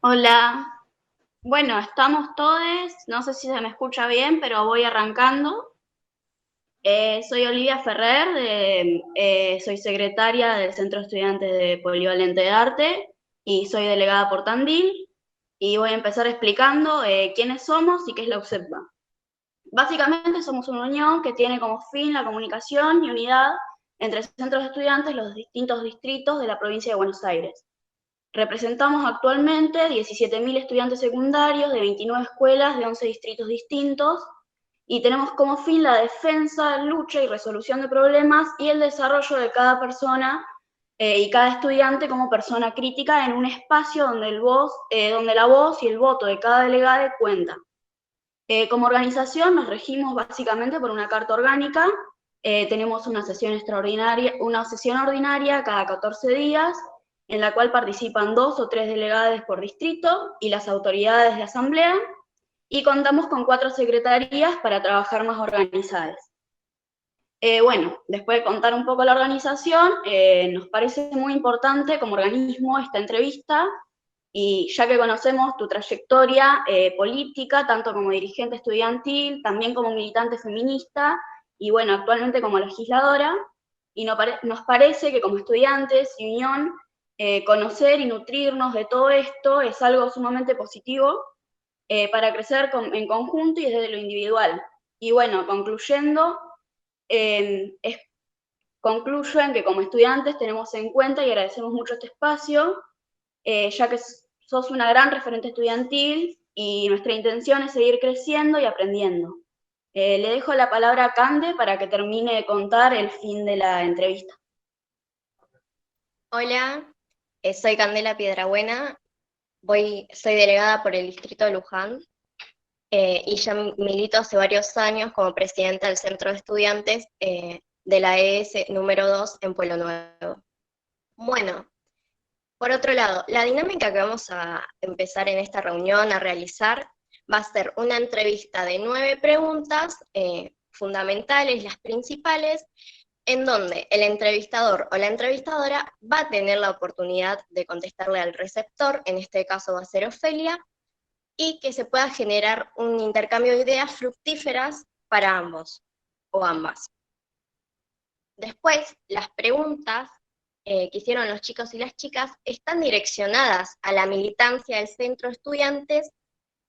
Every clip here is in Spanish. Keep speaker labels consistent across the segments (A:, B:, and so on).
A: Hola, bueno, estamos todos, no sé si se me escucha bien, pero voy arrancando. Soy Olivia Ferrer, soy secretaria del Centro de Estudiantes de Polivalente de Arte y soy delegada por Tandil y voy a empezar explicando quiénes somos y qué es la UCEPBA. Básicamente somos una unión que tiene como fin la comunicación y unidad entre centros de estudiantes de los distintos distritos de la provincia de Buenos Aires. Representamos actualmente 17.000 estudiantes secundarios de 29 escuelas de 11 distritos distintos y tenemos como fin la defensa, lucha y resolución de problemas y el desarrollo de cada persona y cada estudiante como persona crítica en un espacio donde la voz y el voto de cada delegado cuenta. Como organización nos regimos básicamente por una carta orgánica, tenemos una sesión extraordinaria, una sesión ordinaria cada 14 días, en la cual participan 2 o 3 delegados por distrito y las autoridades de asamblea, y contamos con 4 secretarías para trabajar más organizadas. Bueno, después de contar un poco la organización, nos parece muy importante como organismo esta entrevista, y ya que conocemos tu trayectoria política, tanto como dirigente estudiantil, también como militante feminista, y bueno, actualmente como legisladora, y nos parece que como estudiantes y unión, conocer y nutrirnos de todo esto es algo sumamente positivo para crecer en conjunto y desde lo individual. Y bueno, eh, concluyo en que como estudiantes tenemos en cuenta y agradecemos mucho este espacio, ya que sos una gran referente estudiantil y nuestra intención es seguir creciendo y aprendiendo. Le dejo la palabra a Cande para que termine de contar el fin de la entrevista.
B: Hola, soy Candela Piedrabuena, soy delegada por el distrito de Luján y ya milito hace varios años como presidenta del Centro de Estudiantes de la ES número 2 en Pueblo Nuevo. Bueno, por otro lado, la dinámica que vamos a empezar en esta reunión a realizar va a ser una entrevista de 9 preguntas fundamentales, las principales, en donde el entrevistador o la entrevistadora va a tener la oportunidad de contestarle al receptor, en este caso va a ser Ofelia, y que se pueda generar un intercambio de ideas fructíferas para ambos o ambas. Después, las preguntas que hicieron los chicos y las chicas están direccionadas a la militancia del centro de estudiantes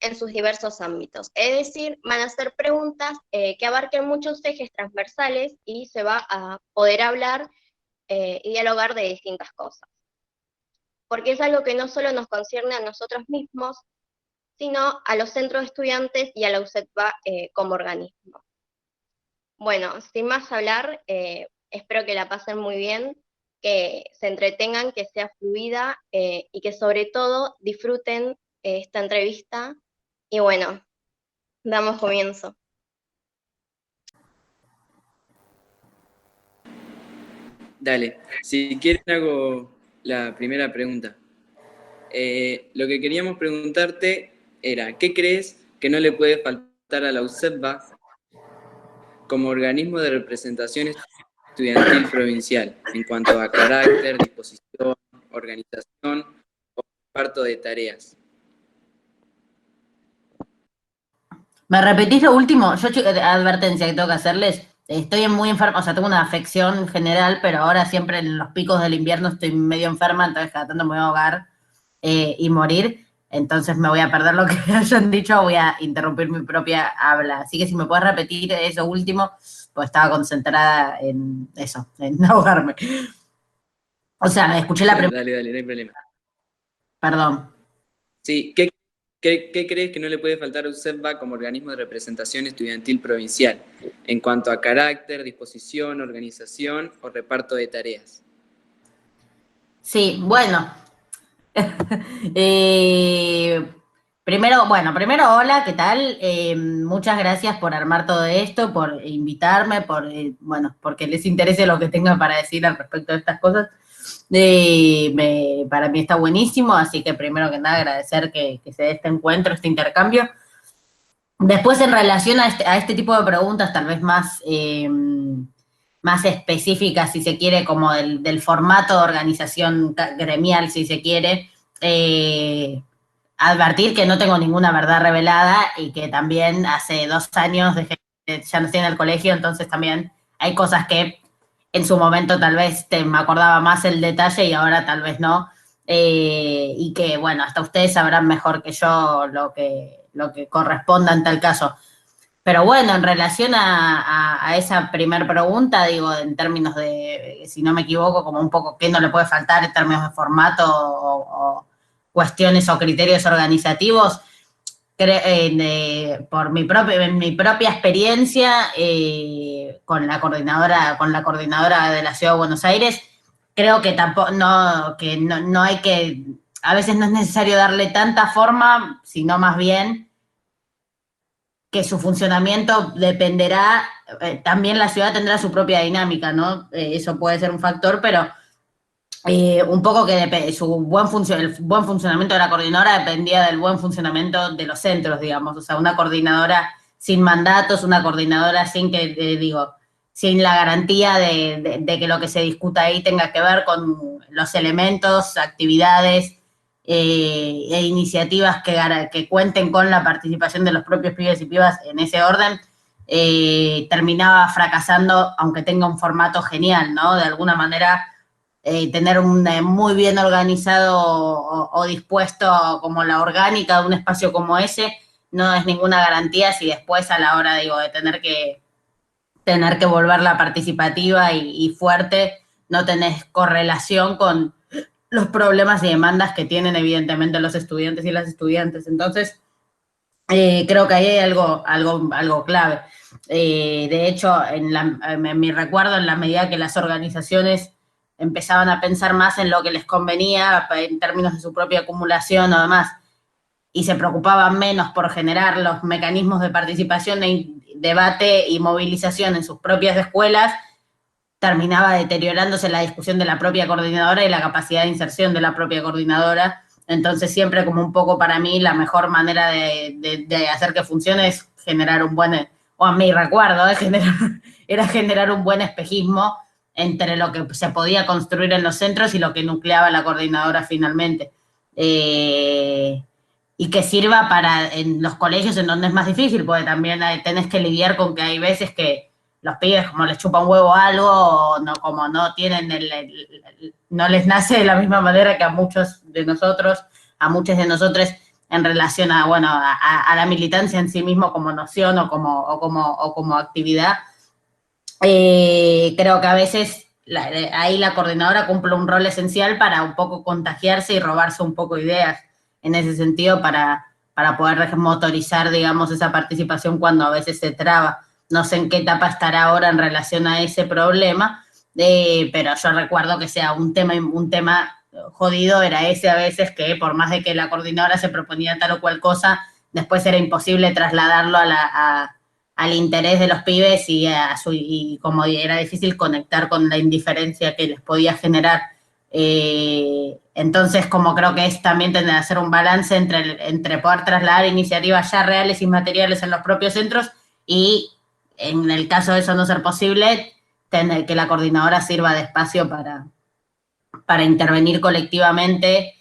B: en sus diversos ámbitos. Es decir, van a ser preguntas que abarquen muchos ejes transversales y se va a poder hablar y dialogar de distintas cosas. Porque es algo que no solo nos concierne a nosotros mismos, sino a los centros de estudiantes y a la UCETBA como organismo. Bueno, sin más hablar, espero que la pasen muy bien, que se entretengan, que sea fluida y que sobre todo disfruten esta entrevista. Y bueno, damos comienzo.
C: Dale, si quieren hago la primera pregunta. Lo que queríamos preguntarte era, ¿qué crees que no le puede faltar a la UCEPBA como organismo de representación estudiantil provincial en cuanto a carácter, disposición, organización o reparto de tareas?
D: ¿Me repetís lo último? Advertencia que tengo que hacerles. Estoy muy enferma, o sea, tengo una afección general, pero ahora siempre en los picos del invierno estoy medio enferma, entonces cada tanto me voy a ahogar y morir. Entonces me voy a perder lo que hayan dicho, voy a interrumpir mi propia habla. Así que si me puedes repetir eso último, pues estaba concentrada en eso, en ahogarme. O sea, me escuché la
C: Bueno,
D: pregunta,
C: dale, no hay problema.
D: perdón.
C: Sí, ¿qué crees que no le puede faltar a UCEPBA como organismo de representación estudiantil provincial en cuanto a carácter, disposición, organización o reparto de tareas?
D: Sí, bueno. Eh, primero, hola, ¿qué tal? Muchas gracias por armar todo esto, por invitarme, porque les interese lo que tengan para decir al respecto de estas cosas. Para mí está buenísimo, así que primero que nada agradecer que se dé este encuentro, este intercambio. Después, en relación a este tipo de preguntas, tal vez más específicas, si se quiere, como del formato de organización gremial, si se quiere, advertir que no tengo ninguna verdad revelada y que también hace 2 años ya no estoy en el colegio, entonces también hay cosas que en su momento tal vez me acordaba más el detalle y ahora tal vez no. Y que, bueno, hasta ustedes sabrán mejor que yo lo que corresponda en tal caso. Pero bueno, en relación a esa primer pregunta, digo, en términos de, si no me equivoco, como un poco qué no le puede faltar en términos de formato o cuestiones o criterios organizativos, por en mi propia experiencia con la coordinadora de la Ciudad de Buenos Aires, creo que tampoco, no hay que, a veces no es necesario darle tanta forma, sino más bien que su funcionamiento dependerá, también la ciudad tendrá su propia dinámica, ¿no? Eso puede ser un factor, pero un poco que el buen funcionamiento de la coordinadora dependía del buen funcionamiento de los centros, digamos. O sea, una coordinadora sin mandatos, una coordinadora sin sin la garantía de que lo que se discuta ahí tenga que ver con los elementos, actividades e iniciativas que cuenten con la participación de los propios pibes y pibas en ese orden, terminaba fracasando, aunque tenga un formato genial, ¿no? De alguna manera, tener un muy bien organizado o dispuesto como la orgánica de un espacio como ese no es ninguna garantía si después a la hora, digo, de tener que volverla participativa y fuerte, no tenés correlación con los problemas y demandas que tienen evidentemente los estudiantes y las estudiantes. Entonces, creo que ahí hay algo clave. De hecho, en mi recuerdo, en la medida que las organizaciones empezaban a pensar más en lo que les convenía en términos de su propia acumulación o demás, y se preocupaban menos por generar los mecanismos de participación, debate y movilización en sus propias escuelas, terminaba deteriorándose la discusión de la propia coordinadora y la capacidad de inserción de la propia coordinadora. Entonces siempre como un poco para mí la mejor manera de hacer que funcione es generar un buen, o a mi recuerdo, era generar un buen espejismo entre lo que se podía construir en los centros y lo que nucleaba la coordinadora finalmente. Y que sirva en los colegios en donde es más difícil, porque también tenés que lidiar con que hay veces que los pibes como les chupa un huevo algo, o no, como no tienen no les nace de la misma manera que a muchos de nosotros, a muchos de nosotros en relación a, bueno, a la militancia en sí mismo como noción o como actividad. Creo que a veces ahí la coordinadora cumple un rol esencial para un poco contagiarse y robarse un poco ideas en ese sentido para poder motorizar, digamos, esa participación cuando a veces se traba. No sé en qué etapa estará ahora en relación a ese problema, pero yo recuerdo que sea un tema jodido, era ese a veces, que por más de que la coordinadora se proponía tal o cual cosa, después era imposible trasladarlo al interés de los pibes y como era difícil conectar con la indiferencia que les podía generar. Entonces, como creo que es también tener que hacer un balance entre poder trasladar iniciativas ya reales y materiales en los propios centros y, en el caso de eso no ser posible, tener que la coordinadora sirva de espacio para intervenir colectivamente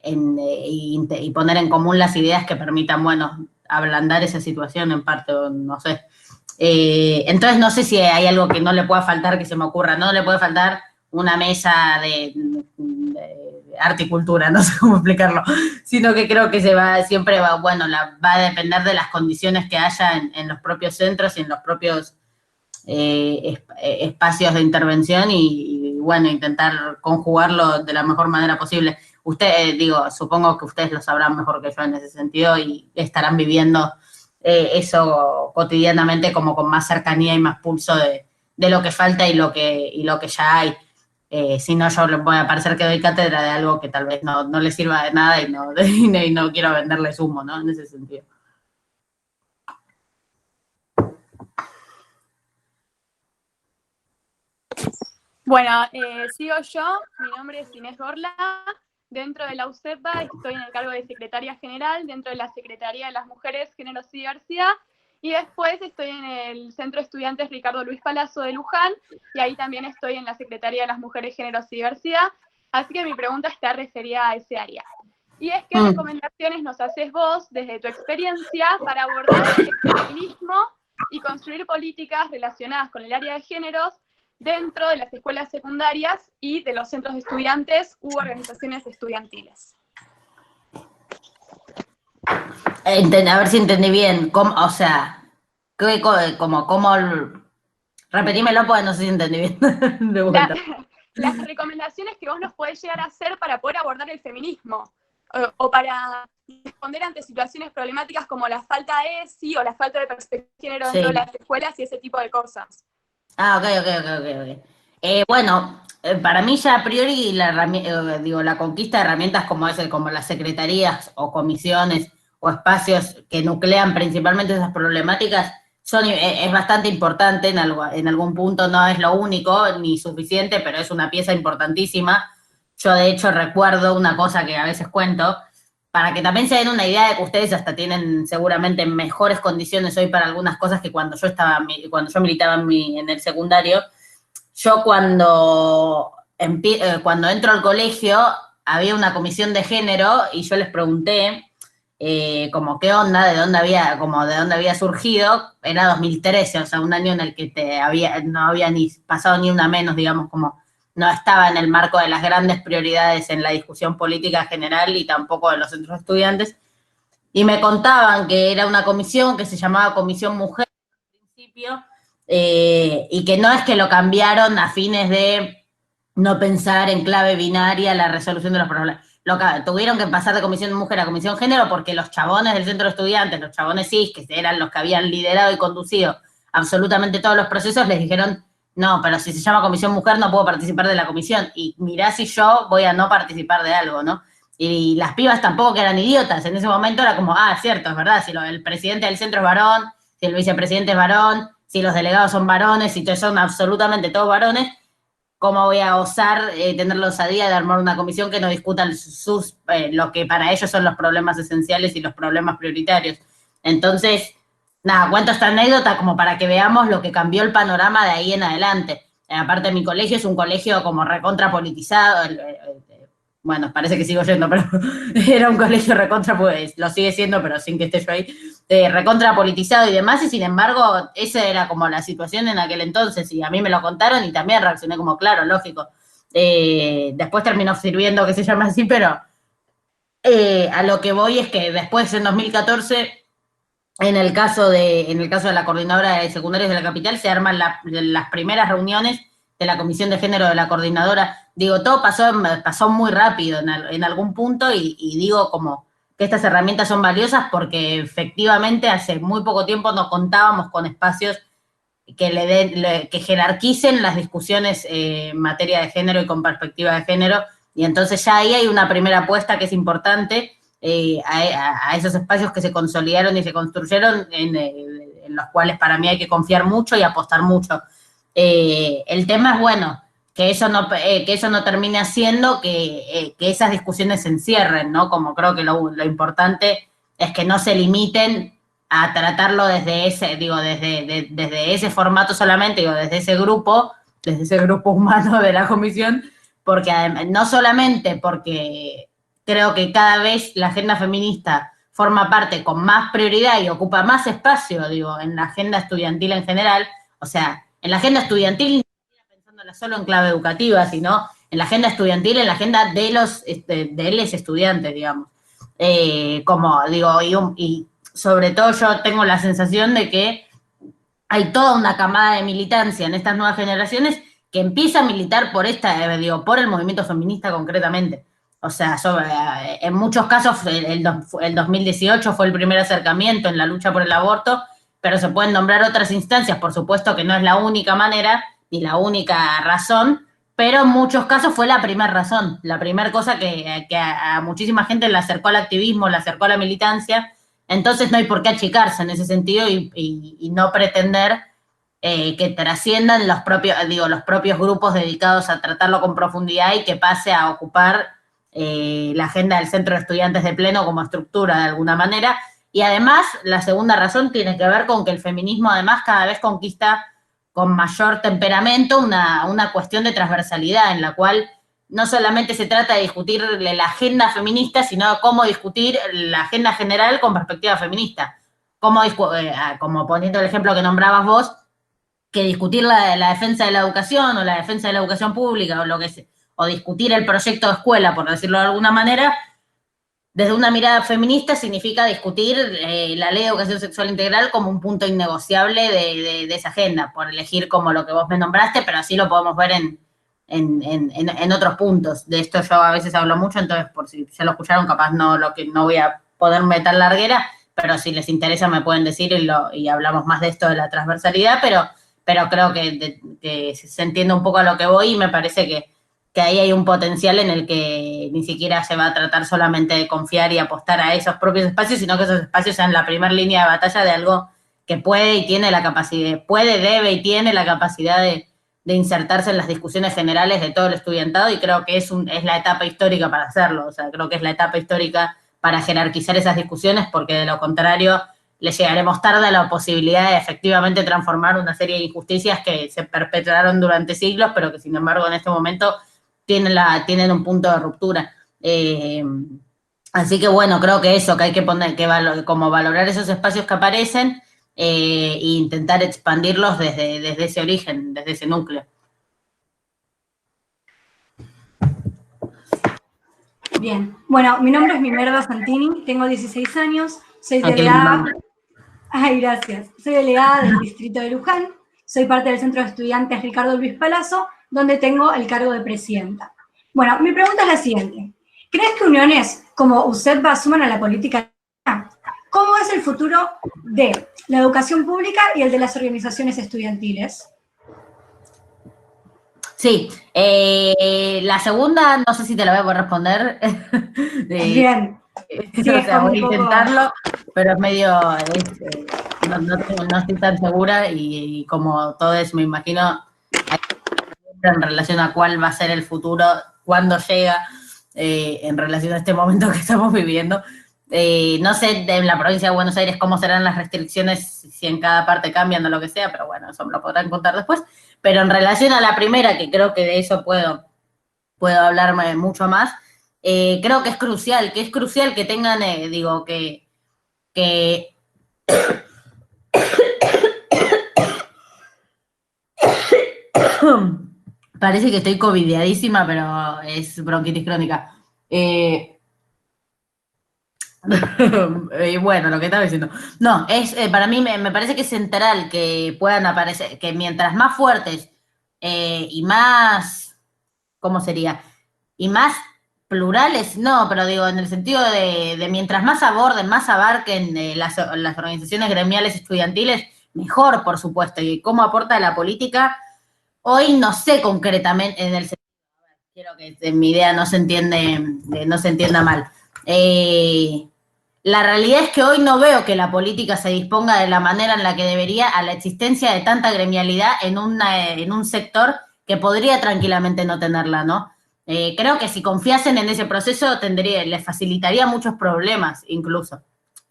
D: y poner en común las ideas que permitan, bueno, ablandar esa situación en parte, no sé. Entonces no sé si hay algo que no le pueda faltar, que se me ocurra. No le puede faltar una mesa de arte y cultura, no sé cómo explicarlo, sino que creo que siempre va a depender de las condiciones que haya en los propios centros y en los propios espacios de intervención y, bueno, intentar conjugarlo de la mejor manera posible. Supongo que ustedes lo sabrán mejor que yo en ese sentido y estarán viviendo eso cotidianamente como con más cercanía y más pulso de lo que falta y lo que ya hay. Si no, yo les voy a parecer que doy cátedra de algo que tal vez no les sirva de nada y no quiero venderles humo, ¿no? En ese sentido.
E: Bueno, sigo yo, mi nombre es Inés Borla, dentro de la UCEPA estoy en el cargo de secretaria general, dentro de la Secretaría de las Mujeres, Géneros y Diversidad, y después estoy en el Centro de Estudiantes Ricardo Luis Palazzo de Luján, y ahí también estoy en la Secretaría de las Mujeres, Géneros y Diversidad, así que mi pregunta está referida a ese área. y es qué recomendaciones nos haces vos desde tu experiencia para abordar el feminismo y construir políticas relacionadas con el área de géneros dentro de las escuelas secundarias y de los centros de estudiantes u organizaciones estudiantiles.
D: A ver si entendí bien. O sea, repetímelo porque no sé si entendí bien. De vuelta.
E: Las recomendaciones que vos nos podés llegar a hacer para poder abordar el feminismo o para responder ante situaciones problemáticas como la falta de ESI o la falta de perspectiva de género dentro de las escuelas y ese tipo de cosas.
D: Ah, ok. Bueno, para mí ya a priori la conquista de herramientas como las secretarías o comisiones o espacios que nuclean principalmente esas problemáticas es bastante importante en algún punto, no es lo único ni suficiente, pero es una pieza importantísima. Yo de hecho recuerdo una cosa que a veces cuento, para que también se den una idea de que ustedes hasta tienen seguramente mejores condiciones hoy para algunas cosas que cuando yo militaba en el secundario. Yo cuando entro al colegio había una comisión de género y yo les pregunté como qué onda, de dónde había surgido. Era 2013, o sea, un año en el que no había ni pasado ni una menos, digamos, como no estaba en el marco de las grandes prioridades en la discusión política general y tampoco de los centros de estudiantes. Y me contaban que era una comisión que se llamaba Comisión Mujer al principio, y que no es que lo cambiaron a fines de no pensar en clave binaria la resolución de los problemas. Tuvieron que pasar de Comisión Mujer a Comisión Género porque los chabones del centro de estudiantes, los chabones cis, que eran los que habían liderado y conducido absolutamente todos los procesos, les dijeron, no, pero si se llama Comisión Mujer no puedo participar de la comisión. Y mirá si yo voy a no participar de algo, ¿no? Y las pibas tampoco que eran idiotas. En ese momento era como, cierto, es verdad, si el presidente del centro es varón, si el vicepresidente es varón, si los delegados son varones, si son absolutamente todos varones, ¿cómo voy a osar tener la osadía de armar una comisión que no discuta lo que para ellos son los problemas esenciales y los problemas prioritarios? Entonces, nada, cuento esta anécdota como para que veamos lo que cambió el panorama de ahí en adelante. Aparte, mi colegio es un colegio como recontra politizado. Bueno, parece que sigo yendo, pero era un colegio recontra, pues lo sigue siendo, pero sin que esté yo ahí, recontra politizado y demás, y sin embargo, esa era como la situación en aquel entonces, y a mí me lo contaron y también reaccioné como, claro, lógico. Después terminó sirviendo que se llame así, pero a lo que voy es que después, en 2014, en el caso de la coordinadora de secundarios de la capital, se arman las primeras reuniones de la Comisión de Género de la coordinadora. Digo, todo pasó muy rápido en algún punto y digo como que estas herramientas son valiosas porque efectivamente hace muy poco tiempo no contábamos con espacios que jerarquicen las discusiones en materia de género y con perspectiva de género, y entonces ya ahí hay una primera apuesta que es importante a esos espacios que se consolidaron y se construyeron, en los cuales para mí hay que confiar mucho y apostar mucho. El tema es, bueno, que eso no termine haciendo que esas discusiones se encierren, ¿no? Como creo que lo importante es que no se limiten a tratarlo desde ese formato solamente, desde ese grupo humano de la comisión, porque no solamente porque creo que cada vez la agenda feminista forma parte con más prioridad y ocupa más espacio, en la agenda estudiantil en general, o sea, en la agenda estudiantil, pensándola solo en clave educativa, sino en la agenda estudiantil, en la agenda de los estudiantes, digamos. Y sobre todo yo tengo la sensación de que hay toda una camada de militancia en estas nuevas generaciones que empieza a militar por por el movimiento feminista concretamente. O sea, en muchos casos el 2018 fue el primer acercamiento en la lucha por el aborto, pero se pueden nombrar otras instancias, por supuesto que no es la única manera ni la única razón, pero en muchos casos fue la primera razón, la primera cosa que a muchísima gente le acercó al activismo, le acercó a la militancia. Entonces no hay por qué achicarse en ese sentido y no pretender que trasciendan los propios grupos dedicados a tratarlo con profundidad y que pase a ocupar la agenda del centro de estudiantes de pleno como estructura de alguna manera. Y además, la segunda razón tiene que ver con que el feminismo además cada vez conquista con mayor temperamento una cuestión de transversalidad en la cual no solamente se trata de discutir la agenda feminista, sino cómo discutir la agenda general con perspectiva feminista. Como poniendo el ejemplo que nombrabas vos, que discutir la defensa de la educación o la defensa de la educación pública o lo que sea, o discutir el proyecto de escuela, por decirlo de alguna manera, desde una mirada feminista significa discutir la ley de educación sexual integral como un punto innegociable de esa agenda, por elegir como lo que vos me nombraste, pero así lo podemos ver en otros puntos. De esto yo a veces hablo mucho, entonces por si ya lo escucharon, capaz no voy a ponerme tan larguera, pero si les interesa me pueden decir y hablamos más de esto de la transversalidad, pero creo que se entiende un poco a lo que voy y me parece que ahí hay un potencial en el que ni siquiera se va a tratar solamente de confiar y apostar a esos propios espacios, sino que esos espacios sean la primera línea de batalla de algo que puede y tiene la capacidad, debe y tiene la capacidad de insertarse en las discusiones generales de todo el estudiantado, y creo que es la etapa histórica para hacerlo. O sea, creo que es la etapa histórica para jerarquizar esas discusiones, porque de lo contrario le llegaremos tarde a la posibilidad de efectivamente transformar una serie de injusticias que se perpetraron durante siglos, pero que sin embargo en este momento tienen un punto de ruptura. Así que bueno, creo que eso, que hay que poner, como valorar esos espacios que aparecen e intentar expandirlos desde ese origen, desde ese núcleo.
F: Bien, bueno, mi nombre es Minerva Santini, tengo 16 años, soy delegada... Ay, gracias. Soy delegada del distrito de Luján, soy parte del Centro de Estudiantes Ricardo Luis Palazzo, donde tengo el cargo de presidenta. Bueno, mi pregunta es la siguiente. ¿Crees que uniones como UCEPBA suman a la política? ¿Cómo es el futuro de la educación pública y el de las organizaciones estudiantiles?
D: Sí, la segunda no sé si te la voy a poder responder.
F: Bien. Sí,
D: o sea, voy a intentarlo,
F: poco...
D: pero es medio, no estoy tan segura y como todos me imagino, en relación a cuál va a ser el futuro, cuándo llega, en relación a este momento que estamos viviendo. No sé en la provincia de Buenos Aires cómo serán las restricciones, si en cada parte cambian o lo que sea, pero bueno, eso me lo podrán contar después. Pero en relación a la primera, que creo que de eso puedo hablarme mucho más, creo que es crucial que tengan, que parece que estoy covidiadísima, pero es bronquitis crónica. Bueno, lo que estaba diciendo. No, para mí me parece que es central que puedan aparecer, que mientras más fuertes y más, ¿cómo sería? Y más plurales, no, pero digo, en el sentido de mientras más aborden, más abarquen las organizaciones gremiales estudiantiles, mejor, por supuesto. Y cómo aporta la política, hoy no sé concretamente, en el sentido, quiero que mi idea no se entienda mal. La realidad es que hoy no veo que la política se disponga de la manera en la que debería a la existencia de tanta gremialidad en un sector que podría tranquilamente no tenerla, ¿no? Creo que si confiasen en ese proceso les facilitaría muchos problemas incluso,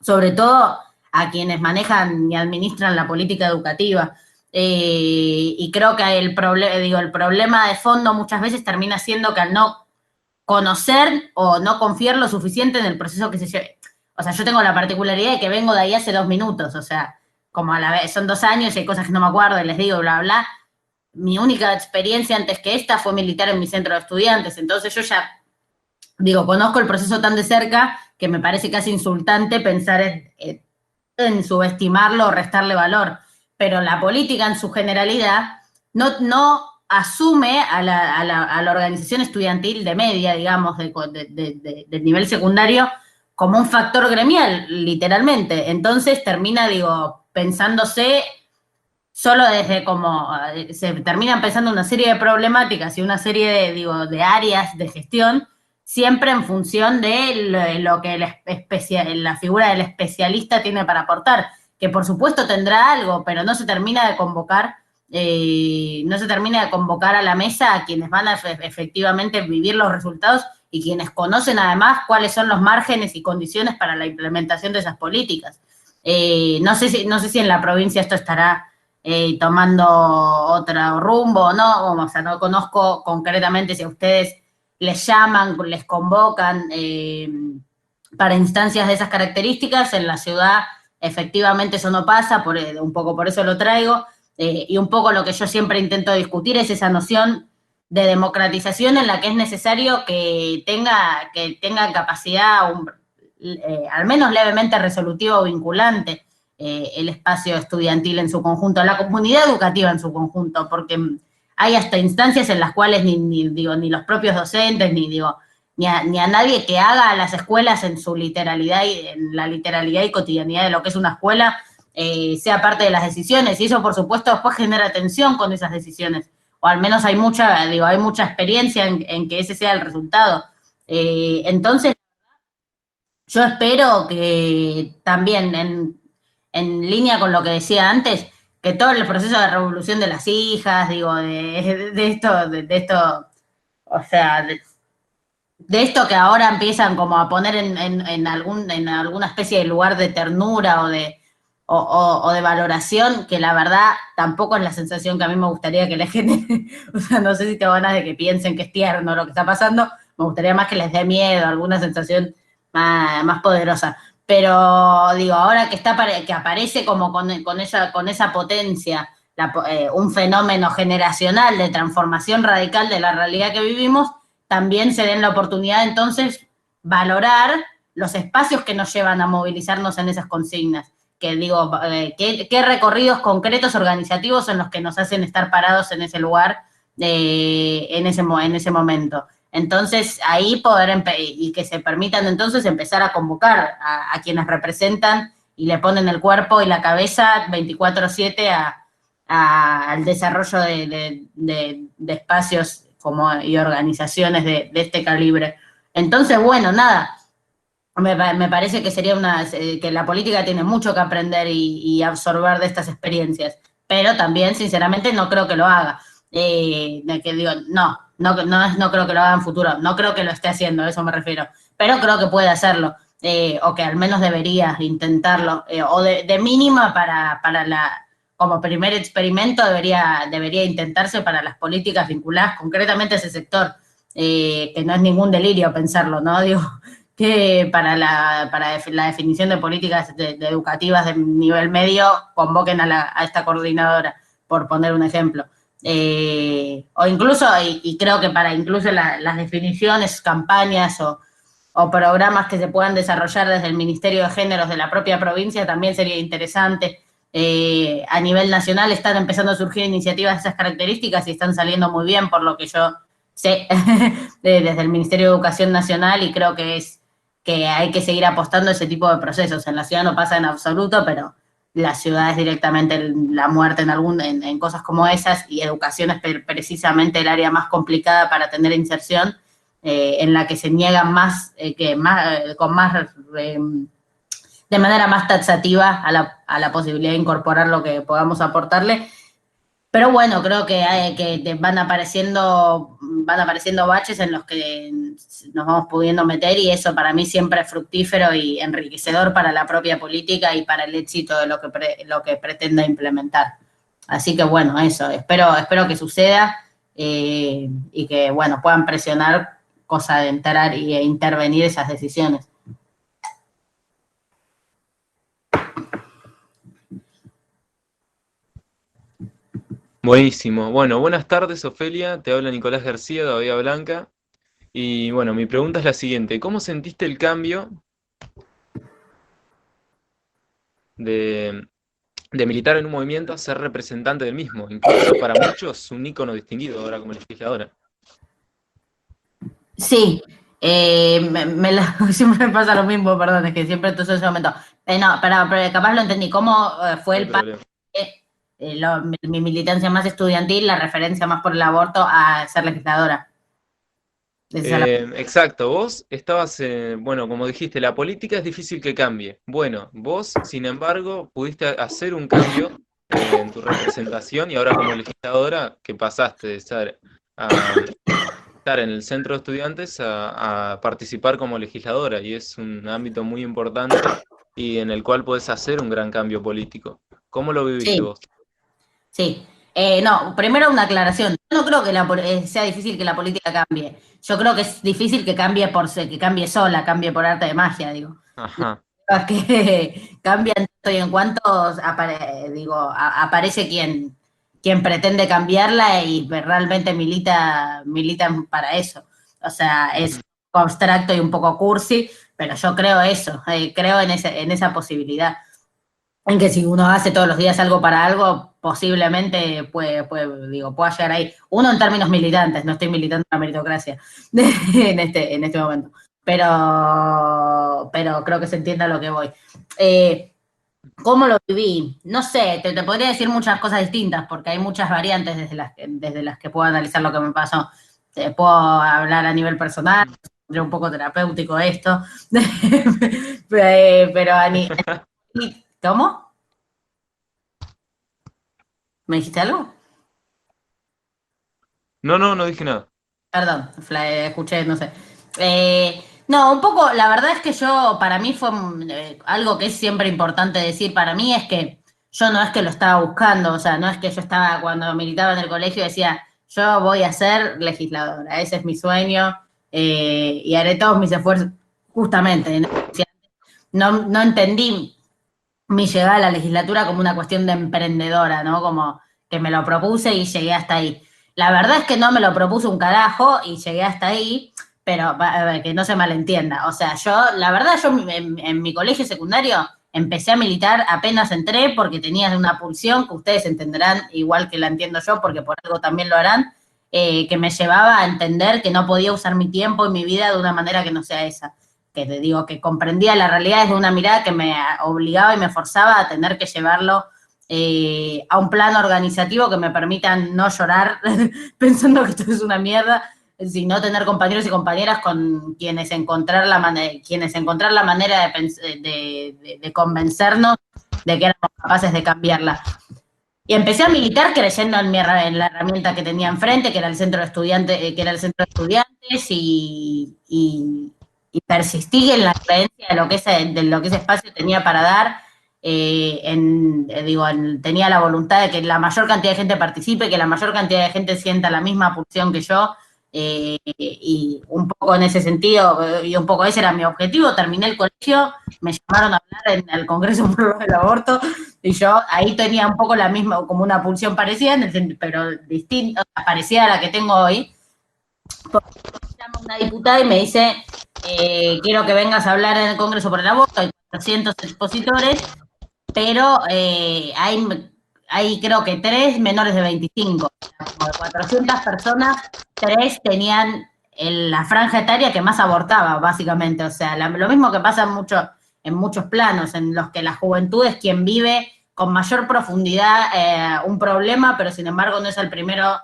D: sobre todo a quienes manejan y administran la política educativa. Y creo que el problema de fondo muchas veces termina siendo que al no conocer o no confiar lo suficiente en el proceso que se lleva. O sea, yo tengo la particularidad de que vengo de ahí hace 2 minutos, o sea, como a la vez, son 2 años y hay cosas que no me acuerdo y les digo, bla, bla. Mi única experiencia antes que esta fue militar en mi centro de estudiantes, entonces yo ya, conozco el proceso tan de cerca que me parece casi insultante pensar en subestimarlo o restarle valor. Pero la política en su generalidad no asume a la organización estudiantil de media, digamos, del nivel secundario, como un factor gremial, literalmente. Entonces termina, pensándose solo desde se terminan pensando una serie de problemáticas y una serie de áreas de gestión, siempre en función de lo que la figura del especialista tiene para aportar, que por supuesto tendrá algo, pero no se termina de convocar a la mesa a quienes van a efectivamente vivir los resultados y quienes conocen además cuáles son los márgenes y condiciones para la implementación de esas políticas. No sé si en la provincia esto estará tomando otro rumbo o no, o sea, no conozco concretamente si a ustedes les llaman, les convocan para instancias de esas características. En la ciudad efectivamente eso no pasa, un poco por eso lo traigo, y un poco lo que yo siempre intento discutir es esa noción de democratización en la que es necesario que tenga capacidad, al menos levemente resolutiva o vinculante, el espacio estudiantil en su conjunto, la comunidad educativa en su conjunto, porque hay hasta instancias en las cuales ni los propios docentes, ni a nadie que haga a las escuelas en su literalidad, en la literalidad y cotidianidad de lo que es una escuela, sea parte de las decisiones, y eso por supuesto después genera tensión con esas decisiones, o al menos hay mucha experiencia en que ese sea el resultado. Entonces, yo espero que también, en línea con lo que decía antes, que todo el proceso de revolución de las hijas, de esto, o sea, de esto que ahora empiezan como a poner en alguna especie de lugar de ternura o de valoración, que la verdad tampoco es la sensación que a mí me gustaría que les genere. O sea, no sé si tengo ganas de que piensen que es tierno lo que está pasando, me gustaría más que les dé miedo, alguna sensación más poderosa. Pero ahora que aparece como con esa potencia, un fenómeno generacional de transformación radical de la realidad que vivimos, también se den la oportunidad entonces valorar los espacios que nos llevan a movilizarnos en esas consignas, qué recorridos concretos organizativos son los que nos hacen estar parados en ese lugar, en ese momento. Entonces, ahí y que se permitan entonces empezar a convocar a quienes representan y le ponen el cuerpo y la cabeza 24/7 al desarrollo de espacios y organizaciones de este calibre. Entonces, bueno, nada, me parece que sería que la política tiene mucho que aprender y absorber de estas experiencias, pero también, sinceramente, no creo que lo haga. No creo que lo haga en futuro, no creo que lo esté haciendo, a eso me refiero, pero creo que puede hacerlo, o que al menos debería intentarlo, o de mínima como primer experimento debería intentarse para las políticas vinculadas concretamente a ese sector, que no es ningún delirio pensarlo, ¿no? Que para la definición de políticas educativas de nivel medio convoquen a esta coordinadora, por poner un ejemplo. O incluso, y creo que para incluso las definiciones, campañas o programas que se puedan desarrollar desde el Ministerio de Géneros de la propia provincia también sería interesante. A nivel nacional están empezando a surgir iniciativas de esas características y están saliendo muy bien, por lo que yo sé, desde el Ministerio de Educación Nacional, y creo que hay que seguir apostando a ese tipo de procesos. En la ciudad no pasa en absoluto, pero la ciudad es directamente la muerte en cosas como esas, y educación es precisamente el área más complicada para tener inserción, en la que se niegan de manera más taxativa a la posibilidad de incorporar lo que podamos aportarle. Pero bueno, creo que van apareciendo baches en los que nos vamos pudiendo meter, y eso para mí siempre es fructífero y enriquecedor para la propia política y para el éxito de lo que pretenda implementar. Así que bueno, eso, espero que suceda, y que bueno, puedan presionar, cosa de entrar e intervenir esas decisiones.
G: Buenísimo. Bueno, buenas tardes, Ofelia. Te habla Nicolás García de Bahía Blanca. Y bueno, mi pregunta es la siguiente. ¿Cómo sentiste el cambio de militar en un movimiento a ser representante del mismo? Incluso para muchos un ícono distinguido ahora como legisladora.
D: Sí, siempre me pasa lo mismo, perdón, es que siempre entonces ese momento. No, pero capaz lo entendí. ¿Cómo fue el paso de mi militancia más estudiantil, la referencia más por el aborto, a ser legisladora?
G: Exacto, vos estabas, bueno, como dijiste, la política es difícil que cambie. Bueno, vos, sin embargo, pudiste hacer un cambio en tu representación, y ahora como legisladora, que pasaste de estar en el centro de estudiantes a participar como legisladora, y es un ámbito muy importante y en el cual podés hacer un gran cambio político. ¿Cómo lo viviste vos?
D: Sí. No, primero una aclaración. no creo que sea difícil que la política cambie. Yo creo que es difícil que cambie que cambie sola, cambie por arte de magia, digo.
G: Ajá.
D: Que cambian tanto y en cuanto aparece quien pretende cambiarla y realmente militan para eso. O sea, es un poco abstracto y un poco cursi, pero yo creo eso, creo en esa posibilidad. En que si uno hace todos los días algo para algo, posiblemente pueda llegar ahí. Uno en términos militantes, no estoy militando en la meritocracia en este momento. Pero creo que se entiende a lo que voy. ¿Cómo lo viví? No sé, te podría decir muchas cosas distintas, porque hay muchas variantes desde las que puedo analizar lo que me pasó. Puedo hablar a nivel personal, un poco terapéutico esto, pero ¿cómo? ¿Me dijiste algo?
G: No dije nada.
D: Perdón, escuché, no sé. No, un poco, la verdad es que para mí fue algo que es siempre importante decir, para mí es que yo no es que lo estaba buscando, o sea, no es que yo estaba cuando militaba en el colegio decía, yo voy a ser legisladora, ese es mi sueño y haré todos mis esfuerzos, justamente. No entendí mi llegada a la legislatura como una cuestión de emprendedora, ¿no? Como que me lo propuse y llegué hasta ahí. La verdad es que no me lo propuse un carajo y llegué hasta ahí, pero que no se malentienda. O sea, la verdad, en mi colegio secundario empecé a militar apenas entré porque tenía una pulsión que ustedes entenderán igual que la entiendo yo, porque por algo también lo harán, que me llevaba a entender que no podía usar mi tiempo y mi vida de una manera que no sea esa. Que te digo, que comprendía la realidad desde una mirada que me obligaba y me forzaba a tener que llevarlo a un plano organizativo que me permitan no llorar pensando que esto es una mierda, sino tener compañeros y compañeras con quienes encontrar la manera de convencernos de que éramos capaces de cambiarla. Y empecé a militar creyendo en la herramienta que tenía enfrente, que era el centro de estudiantes, y persistí en la creencia de lo que ese espacio tenía para dar. Tenía la voluntad de que la mayor cantidad de gente participe, que la mayor cantidad de gente sienta la misma pulsión que yo. Y un poco en ese sentido, y un poco ese era mi objetivo. Terminé el colegio, me llamaron a hablar en el Congreso por el aborto, y yo ahí tenía un poco la misma, como una pulsión parecida, pero distinta, parecida a la que tengo hoy. Porque me llama una diputada y me dice, quiero que vengas a hablar en el Congreso por el aborto, hay 400 expositores, pero hay creo que 3 menores de 25. Como de 400 personas, 3 tenían la franja etaria que más abortaba, básicamente. O sea, lo mismo que pasa en muchos planos, en los que la juventud es quien vive con mayor profundidad un problema, pero sin embargo no es el primero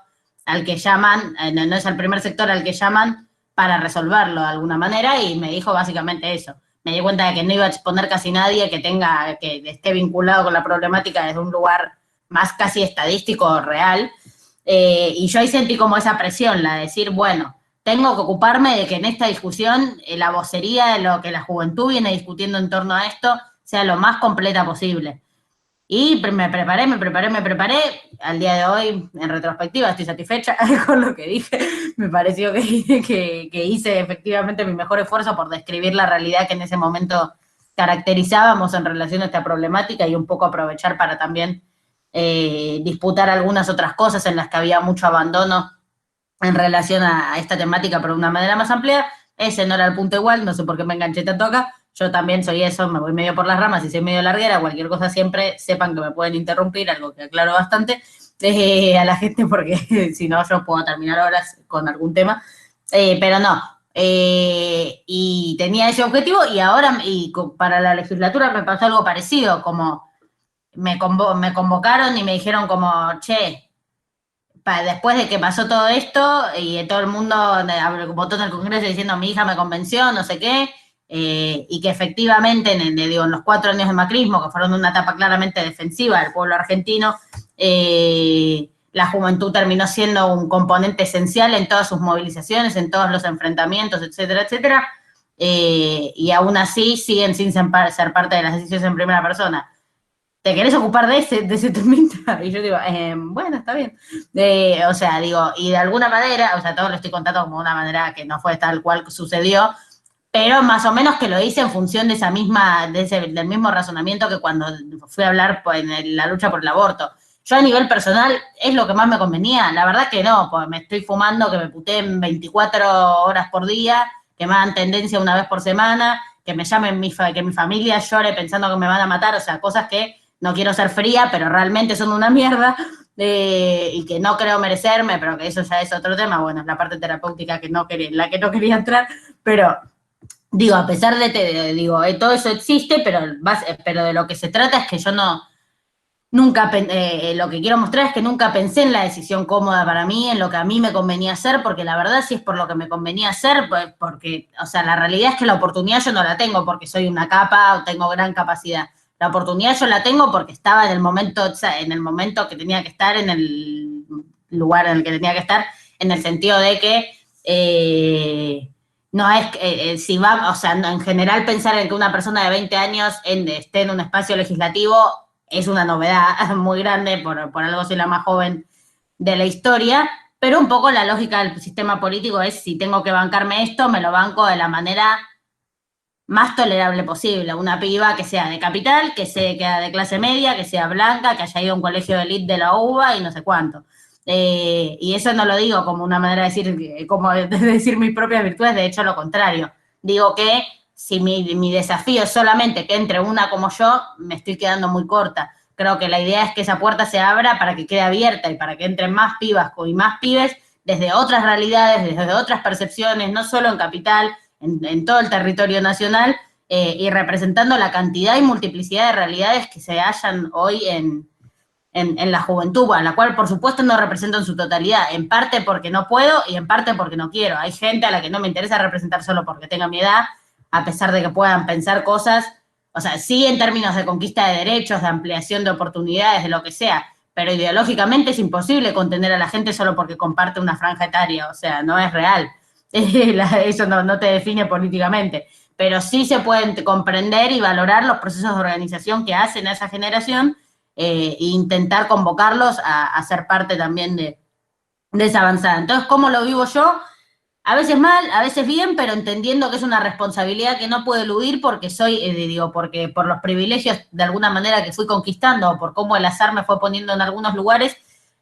D: al que llaman, no es el primer sector al que llaman para resolverlo de alguna manera, y me dijo básicamente eso. Me di cuenta de que no iba a exponer casi nadie que esté vinculado con la problemática desde un lugar más casi estadístico o real, y yo ahí sentí como esa presión, la de decir, bueno, tengo que ocuparme de que en esta discusión la vocería de lo que la juventud viene discutiendo en torno a esto sea lo más completa posible. Y me preparé. Al día de hoy, en retrospectiva, estoy satisfecha con lo que dije. Me pareció que hice efectivamente mi mejor esfuerzo por describir la realidad que en ese momento caracterizábamos en relación a esta problemática y un poco aprovechar para también disputar algunas otras cosas en las que había mucho abandono en relación a esta temática, pero de una manera más amplia. Ese no era el punto igual, no sé por qué me enganché tanto acá. Yo también soy eso, me voy medio por las ramas y soy medio larguera, cualquier cosa siempre sepan que me pueden interrumpir, algo que aclaro bastante a la gente, porque si no yo puedo terminar horas con algún tema, pero no. Y tenía ese objetivo y ahora para la legislatura me pasó algo parecido, como me convocaron y me dijeron como, che, después de que pasó todo esto y todo el mundo votó en el Congreso diciendo mi hija me convenció, no sé qué, y que efectivamente en los 4 años de macrismo, que fueron una etapa claramente defensiva del pueblo argentino, la juventud terminó siendo un componente esencial en todas sus movilizaciones, en todos los enfrentamientos, etcétera, etcétera, y aún así siguen sin ser parte de las decisiones en primera persona. ¿te querés ocupar de ese temita? Y yo digo, bueno, está bien. O sea, digo, y de alguna manera, o sea, todo lo estoy contando como una manera que no fue tal cual sucedió, pero más o menos que lo hice en función de del mismo razonamiento que cuando fui a hablar en la lucha por el aborto. Yo a nivel personal es lo que más me convenía, la verdad que no, porque me estoy fumando que me puteen 24 horas por día, que me hagan tendencia una vez por semana, que me llamen que mi familia llore pensando que me van a matar, o sea, cosas que no quiero ser fría, pero realmente son una mierda, y que no creo merecerme, pero que eso ya es otro tema, bueno, es la parte terapéutica la que no quería entrar, pero digo, a pesar digo, todo eso existe, pero de lo que se trata es que yo nunca, lo que quiero mostrar es que nunca pensé en la decisión cómoda para mí, en lo que a mí me convenía hacer, porque la verdad si es por lo que me convenía hacer, pues porque, o sea, la realidad es que la oportunidad yo no la tengo porque soy una capa o tengo gran capacidad. La oportunidad yo la tengo porque estaba en el momento, o sea, en el momento que tenía que estar, en el lugar en el que tenía que estar, en el sentido de que no es, si va, o sea, en general pensar en que una persona de 20 años esté en un espacio legislativo es una novedad muy grande, por algo soy la más joven de la historia, pero un poco la lógica del sistema político es si tengo que bancarme esto, me lo banco de la manera más tolerable posible. Una piba que sea de capital, que sea de clase media, que sea blanca, que haya ido a un colegio de élite de la UBA y no sé cuánto. Y eso no lo digo como una manera de decir mis propias virtudes, de hecho lo contrario. Digo que si mi desafío es solamente que entre una como yo, me estoy quedando muy corta. Creo que la idea es que esa puerta se abra para que quede abierta y para que entren más pibas y más pibes desde otras realidades, desde otras percepciones, no solo en capital, en todo el territorio nacional, y representando la cantidad y multiplicidad de realidades que se hallan hoy en la juventud, a la cual por supuesto no represento en su totalidad, en parte porque no puedo y en parte porque no quiero. Hay gente a la que no me interesa representar solo porque tenga mi edad, a pesar de que puedan pensar cosas, o sea, sí en términos de conquista de derechos, de ampliación de oportunidades, de lo que sea, pero ideológicamente es imposible contener a la gente solo porque comparte una franja etaria, o sea, no es real. Eso no te define políticamente, pero sí se pueden comprender y valorar los procesos de organización que hacen a esa generación, e intentar convocarlos a ser parte también de esa avanzada. Entonces, ¿cómo lo vivo yo? A veces mal, a veces bien, pero entendiendo que es una responsabilidad que no puedo eludir porque porque por los privilegios de alguna manera que fui conquistando o por cómo el azar me fue poniendo en algunos lugares,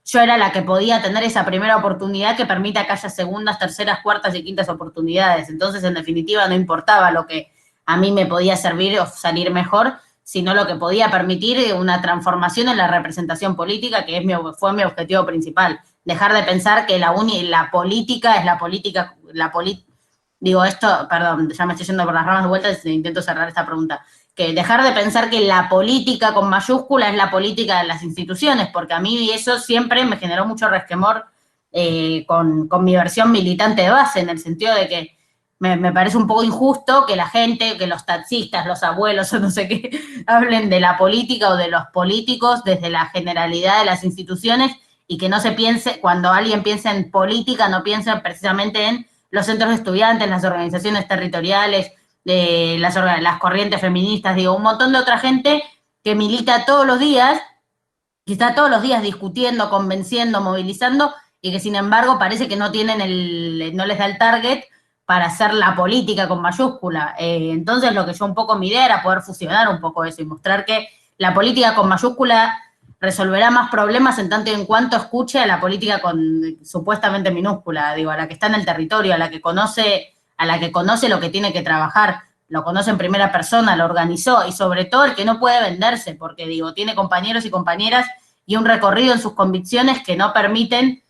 D: yo era la que podía tener esa primera oportunidad que permita que haya segundas, terceras, cuartas y quintas oportunidades. Entonces, en definitiva, no importaba lo que a mí me podía servir o salir mejor, sino lo que podía permitir una transformación en la representación política, que fue mi objetivo principal. Dejar de pensar que la política es digo esto, perdón, ya me estoy yendo por las ramas de vuelta, intento cerrar esta pregunta, que dejar de pensar que la política con mayúscula es la política de las instituciones, porque a mí eso siempre me generó mucho resquemor con mi versión militante de base, en el sentido de que me parece un poco injusto que la gente, que los taxistas, los abuelos o no sé qué, hablen de la política o de los políticos desde la generalidad de las instituciones y que no se piense, cuando alguien piensa en política, no piensa precisamente en los centros de estudiantes, las organizaciones territoriales, las corrientes feministas, digo, un montón de otra gente que milita todos los días, que está todos los días discutiendo, convenciendo, movilizando, y que sin embargo parece que no les da el target para hacer la política con mayúscula. Entonces lo que yo un poco mi idea era poder fusionar un poco eso y mostrar que la política con mayúscula resolverá más problemas en tanto y en cuanto escuche a la política con supuestamente minúscula, digo, a la que está en el territorio, a la que conoce lo que tiene que trabajar, lo conoce en primera persona, lo organizó, y sobre todo el que no puede venderse, porque digo, tiene compañeros y compañeras y un recorrido en sus convicciones que no permiten,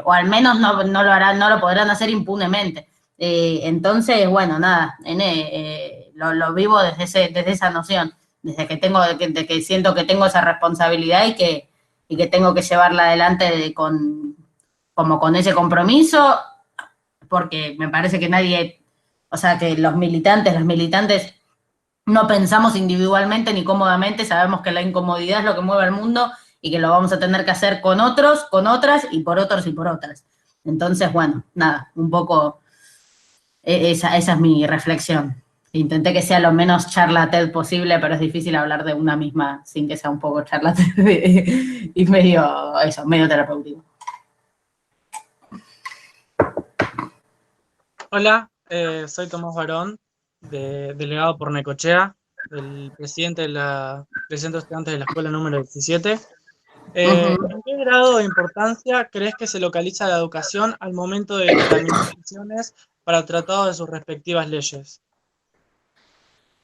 D: o al menos no lo podrán hacer impunemente. Entonces, bueno, nada, lo vivo desde esa noción, desde que siento que tengo esa responsabilidad y que tengo que llevarla adelante como con ese compromiso, porque me parece que nadie, o sea, que las militantes no pensamos individualmente ni cómodamente, sabemos que la incomodidad es lo que mueve al mundo y que lo vamos a tener que hacer con otros, con otras y por otros y por otras. Entonces, bueno, nada, un poco esa es mi reflexión. Intenté que sea lo menos charla TED posible, pero es difícil hablar de una misma sin que sea un poco charla TED y medio terapéutico.
H: Hola, soy Tomás Barón, delegado por Necochea, del presidente del Centro de Estudiantes de la Escuela número 17. ¿En qué grado de importancia crees que se localiza la educación al momento de dictaminar decisiones para el tratado de sus respectivas leyes?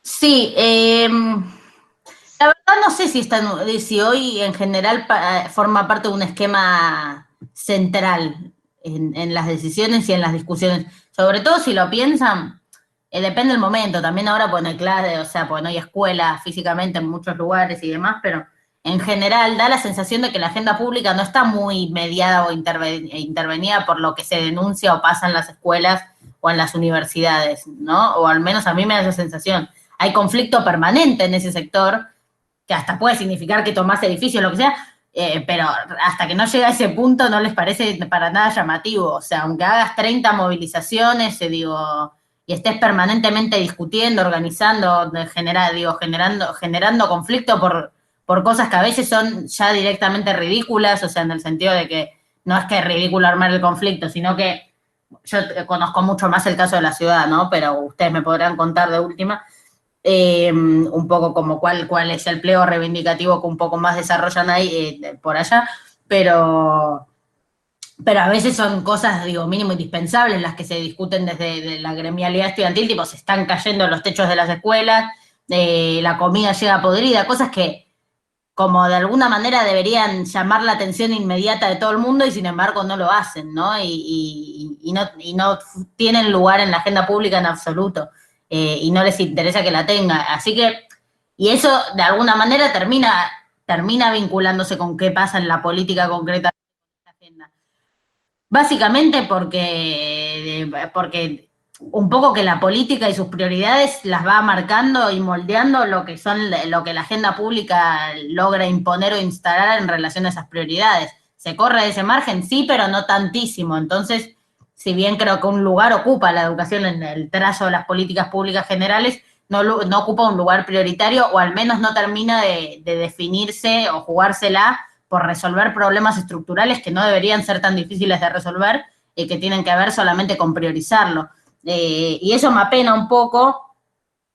D: Sí, la verdad no sé si hoy en general forma parte de un esquema central en las decisiones y en las discusiones. Sobre todo si lo piensan, depende del momento. También ahora pone clase, o sea, pues no hay escuelas físicamente en muchos lugares y demás, pero en general da la sensación de que la agenda pública no está muy mediada o intervenida por lo que se denuncia o pasa en las escuelas o en las universidades, ¿no? O al menos a mí me da esa sensación. Hay conflicto permanente en ese sector, que hasta puede significar que tomás edificios, lo que sea, pero hasta que no llega a ese punto no les parece para nada llamativo. O sea, aunque hagas 30 movilizaciones, y estés permanentemente discutiendo, organizando, generando conflicto por cosas que a veces son ya directamente ridículas, o sea, en el sentido de que no es que es ridículo armar el conflicto, sino que yo conozco mucho más el caso de la ciudad, ¿no? Pero ustedes me podrán contar de última, un poco como cuál es el pliego reivindicativo que un poco más desarrollan ahí por allá, pero a veces son cosas, digo, mínimo indispensables las que se discuten desde la gremialidad estudiantil, tipo, se están cayendo los techos de las escuelas, la comida llega podrida, cosas que como de alguna manera deberían llamar la atención inmediata de todo el mundo y sin embargo no lo hacen, ¿no? Y no tienen lugar en la agenda pública en absoluto, y no les interesa que la tenga. Así que, y eso de alguna manera termina vinculándose con qué pasa en la política concreta de la agenda. Básicamente porque un poco que la política y sus prioridades las va marcando y moldeando lo que la agenda pública logra imponer o instalar en relación a esas prioridades. ¿Se corre de ese margen? Sí, pero no tantísimo. Entonces, si bien creo que un lugar ocupa la educación en el trazo de las políticas públicas generales, no ocupa un lugar prioritario, o al menos no termina de definirse o jugársela por resolver problemas estructurales que no deberían ser tan difíciles de resolver y que tienen que ver solamente con priorizarlo. Y eso me apena un poco,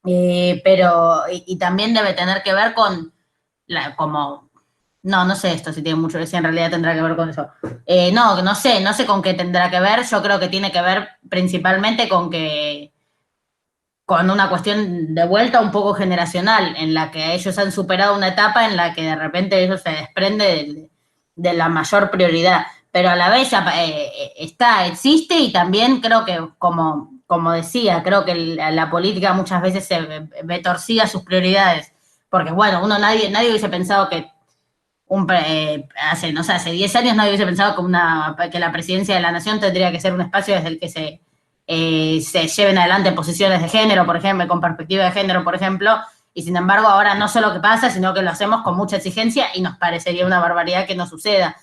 D: pero también debe tener que ver con no sé esto si tiene mucho, si en realidad tendrá que ver con eso. No sé con qué tendrá que ver. Yo creo que tiene que ver principalmente con una cuestión de vuelta un poco generacional, en la que ellos han superado una etapa en la que de repente eso se desprende de la mayor prioridad, pero a la vez existe, y también creo que, como decía, creo que la política muchas veces se ve torcida sus prioridades, porque bueno, nadie hubiese pensado que hace 10 años nadie hubiese pensado que la presidencia de la nación tendría que ser un espacio desde el que se lleven adelante posiciones de género, por ejemplo, con perspectiva de género, por ejemplo, y sin embargo ahora no solo que pasa, sino que lo hacemos con mucha exigencia y nos parecería una barbaridad que no suceda.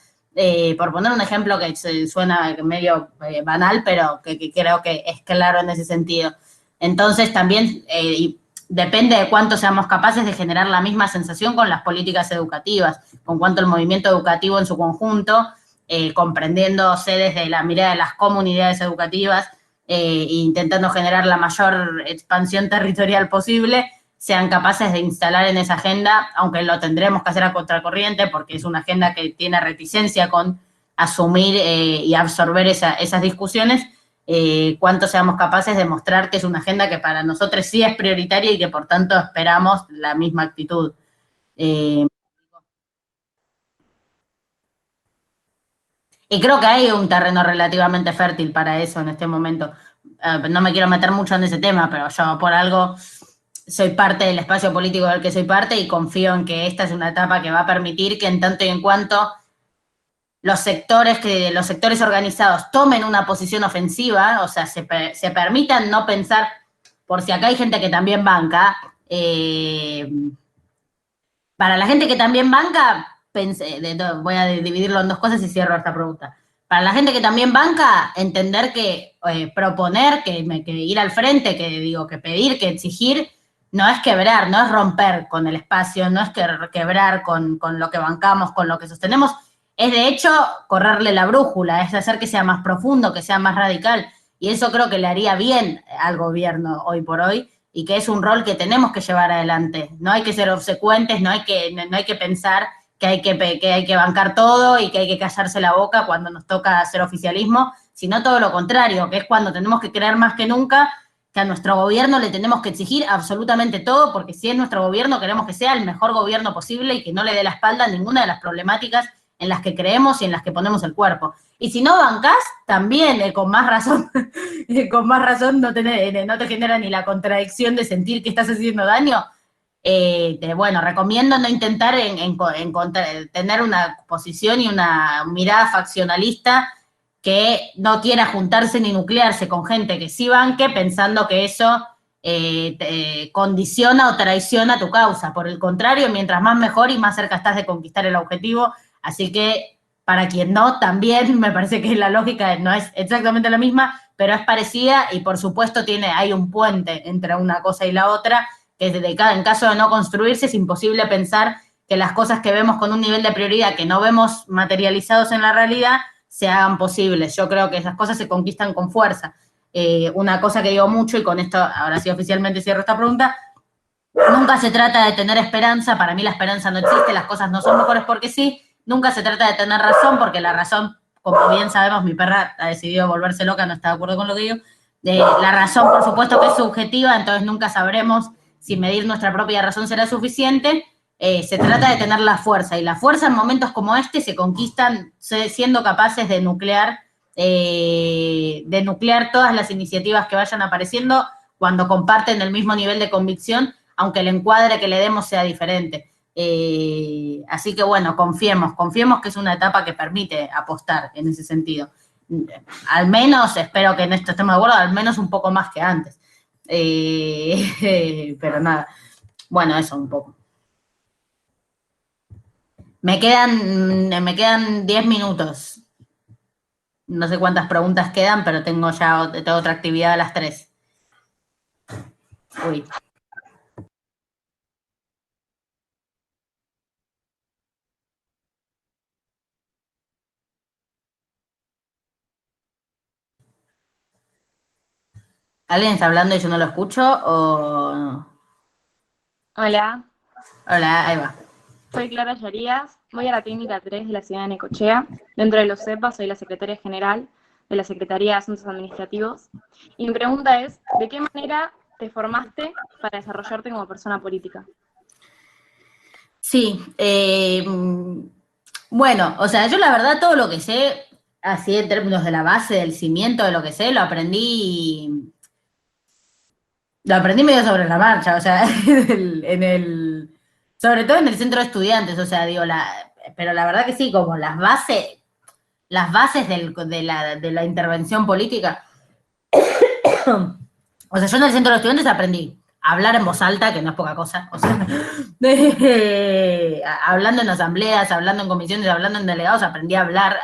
D: Por poner un ejemplo que suena medio banal, pero que creo que es claro en ese sentido. Entonces también depende de cuánto seamos capaces de generar la misma sensación con las políticas educativas, con cuánto el movimiento educativo en su conjunto, comprendiéndose desde la mirada de las comunidades educativas, intentando generar la mayor expansión territorial posible, sean capaces de instalar en esa agenda, aunque lo tendremos que hacer a contracorriente, porque es una agenda que tiene reticencia con asumir y absorber esas discusiones, cuánto seamos capaces de mostrar que es una agenda que para nosotros sí es prioritaria y que por tanto esperamos la misma actitud. Y creo que hay un terreno relativamente fértil para eso en este momento. No me quiero meter mucho en ese tema, pero yo por algo soy parte del espacio político del que soy parte y confío en que esta es una etapa que va a permitir que en tanto y en cuanto los sectores organizados tomen una posición ofensiva, o sea, se permitan no pensar, por si acá hay gente que también banca, para la gente que también banca, voy a dividirlo en dos cosas y cierro esta pregunta. para la gente que también banca, entender que proponer, que ir al frente, que pedir, que exigir, no es quebrar, no es romper con el espacio, no es quebrar con lo que bancamos, con lo que sostenemos, es de hecho correrle la brújula, es hacer que sea más profundo, que sea más radical, y eso creo que le haría bien al gobierno hoy por hoy, y que es un rol que tenemos que llevar adelante. No hay que ser obsecuentes, no hay que pensar que hay que bancar todo y que hay que callarse la boca cuando nos toca hacer oficialismo, sino todo lo contrario, que es cuando tenemos que creer más que nunca que a nuestro gobierno le tenemos que exigir absolutamente todo, porque si es nuestro gobierno queremos que sea el mejor gobierno posible y que no le dé la espalda a ninguna de las problemáticas en las que creemos y en las que ponemos el cuerpo. Y si no bancás, también con más razón, no te genera ni la contradicción de sentir que estás haciendo daño. Bueno, recomiendo no intentar tener una posición y una mirada faccionalista que no quiera juntarse ni nuclearse con gente que sí banque pensando que eso condiciona o traiciona tu causa. Por el contrario, mientras más mejor y más cerca estás de conquistar el objetivo. Así que para quien no, también me parece que la lógica no es exactamente la misma, pero es parecida y por supuesto hay un puente entre una cosa y la otra, que en caso de no construirse es imposible pensar que las cosas que vemos con un nivel de prioridad que no vemos materializados en la realidad se hagan posibles. Yo creo que esas cosas se conquistan con fuerza. Una cosa que digo mucho, y con esto ahora sí oficialmente cierro esta pregunta, nunca se trata de tener esperanza, para mí la esperanza no existe, las cosas no son mejores porque sí, nunca se trata de tener razón, porque la razón, como bien sabemos, mi perra ha decidido volverse loca, no está de acuerdo con lo que digo, la razón por supuesto que es subjetiva, entonces nunca sabremos si medir nuestra propia razón será suficiente. Se trata de tener la fuerza, y la fuerza en momentos como este se conquistan siendo capaces de nuclear todas las iniciativas que vayan apareciendo cuando comparten el mismo nivel de convicción, aunque el encuadre que le demos sea diferente. Así que bueno, confiemos que es una etapa que permite apostar en ese sentido. Al menos, espero que en esto estemos de acuerdo, al menos un poco más que antes. Pero nada, bueno, eso un poco. Me quedan 10 minutos. No sé cuántas preguntas quedan, pero tengo otra actividad a las 3. Uy. ¿Alguien está hablando y yo no lo escucho o no?
I: Hola.
D: Hola, ahí va.
I: Soy Clara Yarías, voy a la técnica 3 de la ciudad de Necochea. Dentro de los CEPA soy la secretaria general de la Secretaría de Asuntos Administrativos. Y mi pregunta es, ¿de qué manera te formaste para desarrollarte como persona política?
D: Sí, bueno, o sea, yo la verdad todo lo que sé, así en términos de la base, del cimiento de lo que sé, lo aprendí medio sobre la marcha, o sea, sobre todo en el centro de estudiantes, o sea, digo, pero la verdad que sí, como las bases de la intervención política. O sea, yo en el centro de estudiantes aprendí a hablar en voz alta, que no es poca cosa, o sea, hablando en asambleas, hablando en comisiones, hablando en delegados, aprendí a hablar,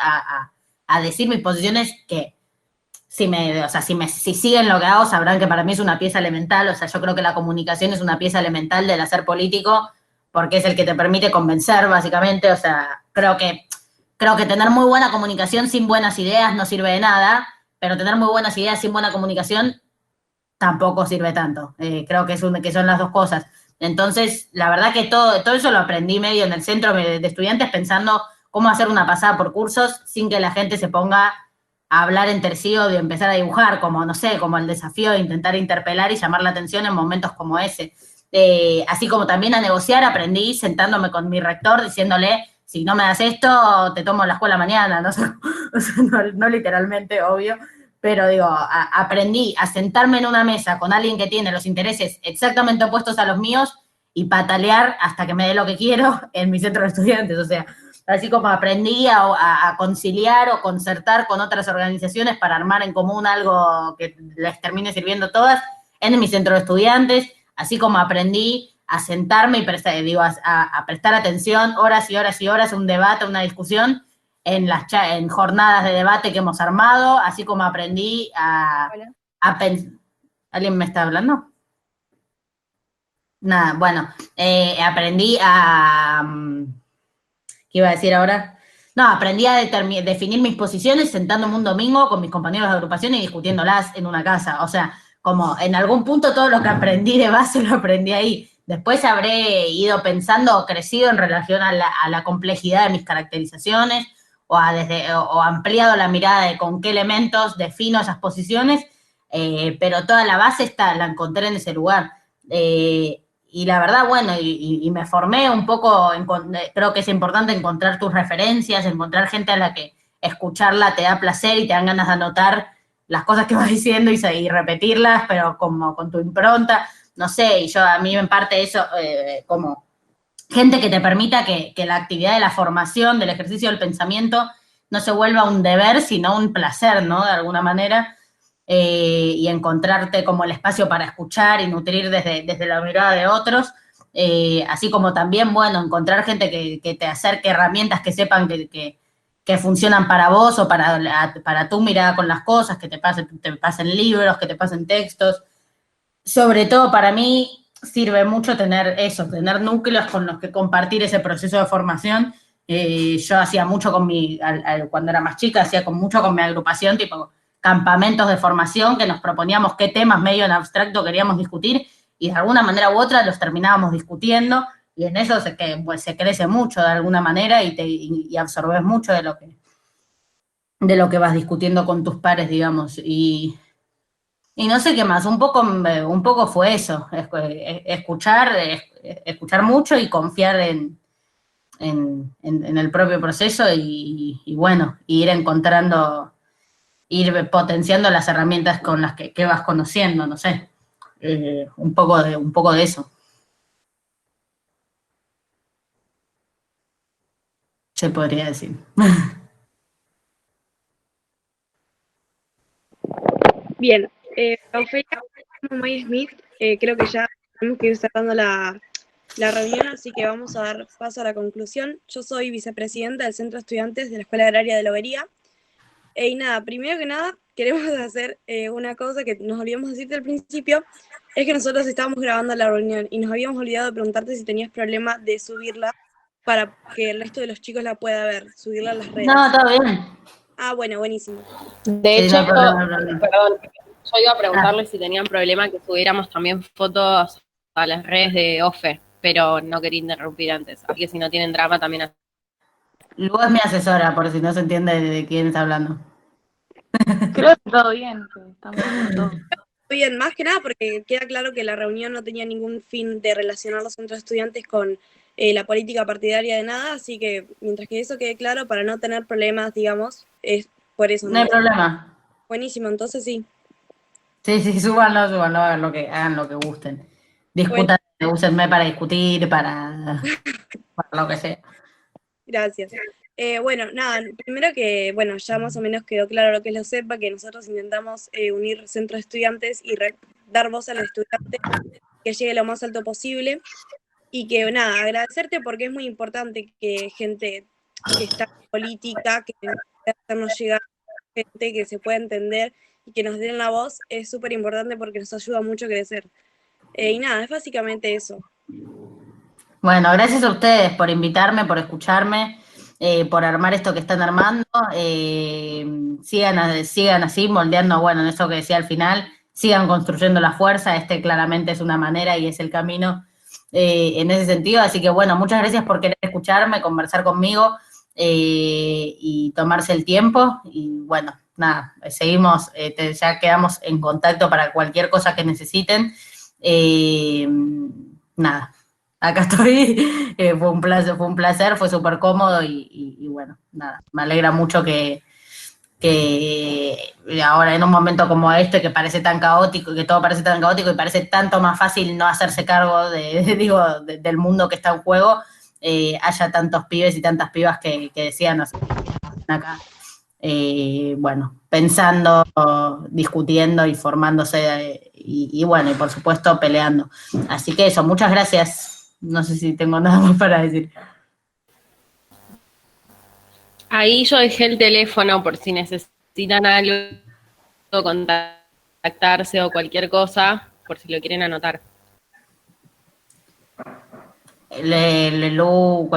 D: a decir mis posiciones que si siguen lo que hago, sabrán que para mí es una pieza elemental. O sea, yo creo que la comunicación es una pieza elemental del hacer político, porque es el que te permite convencer, básicamente. O sea, creo que tener muy buena comunicación sin buenas ideas no sirve de nada, pero tener muy buenas ideas sin buena comunicación tampoco sirve tanto. Creo que son las dos cosas. Entonces, la verdad que todo eso lo aprendí medio en el centro de estudiantes, pensando cómo hacer una pasada por cursos sin que la gente se ponga a hablar entre sí o de empezar a dibujar, como, no sé, como el desafío de intentar interpelar y llamar la atención en momentos como ese. Así como también a negociar, aprendí sentándome con mi rector, diciéndole, si no me das esto, te tomo la escuela mañana, no sé, o sea, no literalmente, obvio, pero digo, aprendí a sentarme en una mesa con alguien que tiene los intereses exactamente opuestos a los míos y patalear hasta que me dé lo que quiero en mi centro de estudiantes, o sea, así como aprendí a conciliar o concertar con otras organizaciones para armar en común algo que les termine sirviendo a todas en mi centro de estudiantes, así como aprendí a sentarme y a prestar atención horas y horas y horas a un debate, a una discusión, en jornadas de debate que hemos armado, así como aprendí a pensar. ¿Alguien me está hablando? Nada, bueno, aprendí a... ¿Qué iba a decir ahora? No, aprendí a definir mis posiciones sentándome un domingo con mis compañeros de agrupación y discutiéndolas en una casa. O sea, como en algún punto todo lo que aprendí de base lo aprendí ahí. Después habré ido pensando o crecido en relación a la complejidad de mis caracterizaciones o ampliado la mirada de con qué elementos defino esas posiciones, pero toda la base la encontré en ese lugar. Y la verdad, bueno, y me formé un poco, creo que es importante encontrar tus referencias, encontrar gente a la que escucharla te da placer y te dan ganas de anotar las cosas que vas diciendo y repetirlas, pero como con tu impronta, no sé, y yo a mí en parte eso, como gente que te permita que la actividad de la formación, del ejercicio del pensamiento, no se vuelva un deber, sino un placer, ¿no? De alguna manera. Y encontrarte como el espacio para escuchar y nutrir desde la mirada de otros, así como también, bueno, encontrar gente que te acerque herramientas que sepan que funcionan para vos o para tu mirada con las cosas, que te pasen libros, que te pasen textos. Sobre todo para mí sirve mucho tener núcleos con los que compartir ese proceso de formación. Yo hacía mucho cuando era más chica, mucho con mi agrupación, tipo campamentos de formación que nos proponíamos qué temas medio en abstracto queríamos discutir y de alguna manera u otra los terminábamos discutiendo y en eso se crece mucho de alguna manera y absorbes mucho de lo que vas discutiendo con tus pares, digamos. Y no sé qué más, un poco fue eso, escuchar mucho y confiar en el propio proceso y bueno, ir potenciando las herramientas con las que vas conociendo, no sé, un poco de eso. Se podría decir.
J: Bien, Ofelia, May Smith, creo que ya tenemos que ir cerrando la reunión, así que vamos a dar paso a la conclusión. Yo soy vicepresidenta del Centro de Estudiantes de la Escuela Agraria de Lobería. Y nada, primero que nada, queremos hacer una cosa que nos olvidamos decirte al principio, es que nosotros estábamos grabando la reunión y nos habíamos olvidado de preguntarte si tenías problema de subirla para que el resto de los chicos la pueda ver, subirla a las redes.
D: No, todo bien.
J: Ah, bueno, buenísimo.
K: De
D: Sí,
K: hecho,
D: no hay problema.
K: perdón, yo iba a preguntarle si tenían problema que subiéramos también fotos a las redes de OFE, pero no quería interrumpir antes, así que si no tienen drama también.
D: Luego es mi asesora, por si no se entiende de quién está hablando.
I: Creo que todo bien, que estamos haciendo todo.
J: Bien, más que nada porque queda claro que la reunión no tenía ningún fin de relacionar los centros de estudiantes con la política partidaria de nada, así que mientras que eso quede claro, para no tener problemas, digamos, es por eso.
D: No hay problema.
J: Buenísimo, entonces sí.
D: Sí, súbanlo, hagan lo que gusten. Discutan, úsenme para discutir, para lo que sea.
J: Gracias. Bueno, nada, primero que, bueno, ya más o menos quedó claro lo que es la CEPA, que nosotros intentamos unir centros de estudiantes y dar voz a los estudiantes que llegue lo más alto posible. Y que, nada, agradecerte porque es muy importante que gente que está en política, que pueda hacernos llegar gente que se pueda entender y que nos den la voz, es súper importante porque nos ayuda mucho a crecer. Y nada, es básicamente eso.
D: Bueno, gracias a ustedes por invitarme, por escucharme, por armar esto que están armando. Sigan así, moldeando, bueno, en eso que decía al final, sigan construyendo la fuerza. Claramente es una manera y es el camino en ese sentido. Así que, bueno, muchas gracias por querer escucharme, conversar conmigo y tomarse el tiempo. Y, bueno, nada, seguimos, ya quedamos en contacto para cualquier cosa que necesiten. Nada. Acá estoy, fue un placer, fue súper cómodo y bueno, nada, me alegra mucho que ahora en un momento como este que parece tan caótico, que todo parece tan caótico y parece tanto más fácil no hacerse cargo del mundo que está en juego, haya tantos pibes y tantas pibas que decían acá, bueno, pensando, discutiendo y formándose y bueno, y por supuesto peleando. Así que eso, muchas gracias. No sé si tengo nada más para decir.
K: Ahí yo dejé el teléfono por si necesitan algo, contactarse o cualquier cosa, por si lo quieren anotar.
D: Lu,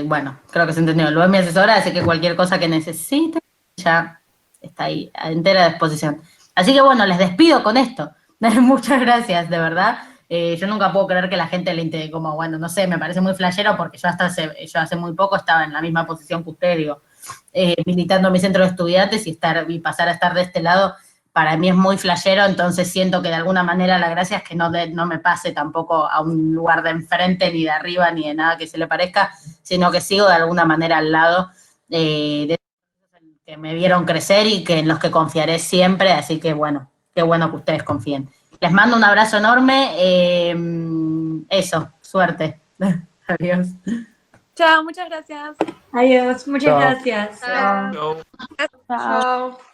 D: bueno, creo que se entendió. Lu es mi asesora, así que cualquier cosa que necesite, ya está ahí, a entera disposición. Así que bueno, les despido con esto. Muchas gracias, de verdad. Yo nunca puedo creer que la gente le interese, como, bueno, no sé, me parece muy flashero porque yo hace muy poco estaba en la misma posición que usted, digo, militando en mi centro de estudiantes y pasar a estar de este lado, para mí es muy flashero, entonces siento que de alguna manera la gracia es que no me pase tampoco a un lugar de enfrente, ni de arriba, ni de nada que se le parezca, sino que sigo de alguna manera al lado de que me vieron crecer y que en los que confiaré siempre, así que bueno, qué bueno que ustedes confíen. Les mando un abrazo enorme, eso, suerte. Adiós.
E: Chao, muchas gracias.
F: Adiós, muchas
G: Chao.
F: gracias.
G: Chao.
E: Chao.